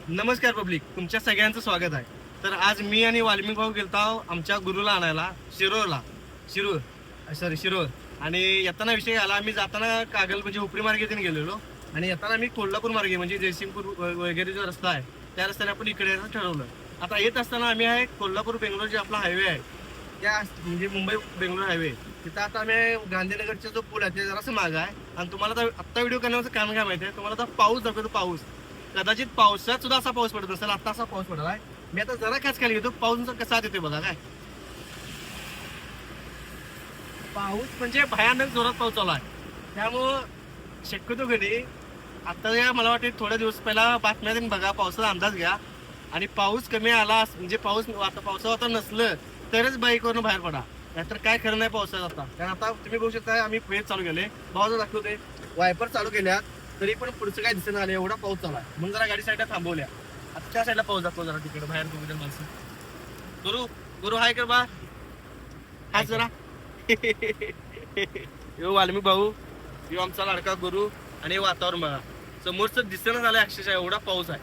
नमस्कार पब्लिक, तुमच्या सगळ्यांचं स्वागत आहे. तर आज मी आणि वाल्मिक भाऊ गेलतो आमच्या गुरुला आणायला शिरूर. आणि येताना विषय आला, आम्ही जाताना कागल म्हणजे उपरी मार्गेतून गेलेलो आणि येताना आम्ही कोल्हापूर मार्गे म्हणजे जयसिंगपूर वगैरे जो रस्ता आहे त्या रस्त्याने आपण इकडे यायचं ठरवलं. आता येत असताना आम्ही आहे कोल्हापूर बेंगलोर जे आपला हायवे आहे त्या म्हणजे मुंबई बेंगलोर हायवे, तिथं आता आम्ही गांधीनगरचा जो पूल आहे ते जरासं मागं आहे. आणि तुम्हाला तर आत्ता व्हिडिओ करण्याचं कारण काय माहिती आहे, तुम्हाला आता पाऊस दाखवतो. पाऊस कदाचित पावसात सुद्धा असा पाऊस पडत नसेल, आता असा पाऊस पडला आहे. मी आता जरा खाली घेतो, पाऊस कसा येते बघा. काय पाऊस म्हणजे भयानक जोरात पाऊस चालू आहे. त्यामुळं शक्यतो घरी आता या मला वाटते थोड्या दिवस पहिला बातम्या देऊन बघा, पावसाचा अंदाज घ्या. आणि पाऊस कमी आला म्हणजे पावसाळा नसलं तरच बाईकवरून बाहेर पडा, नाहीतर काय खरं नाही पावसाचं आता. कारण आता तुम्ही बघू शकता आम्ही वेळ चालू केले, भावाचं दाखवते वायपर चालू केल्यात तरी पण पुढचं काय दिसत आलं, एवढा पाऊस चालू आहे. म्हणून जरा गाडी साईडला थांबवल्या. आता त्या साईडला पाऊस जातो जरा तिकडे बाहेर बघू माणसं. गुरु गुरु हाय कर बा, हाय जरा. यो वाल्मिक भाऊ, यो आमचा लाडका गुरु. आणि वातावरण बघा, समोरचं दिसेना झालं अक्षरशः, एवढा पाऊस आहे.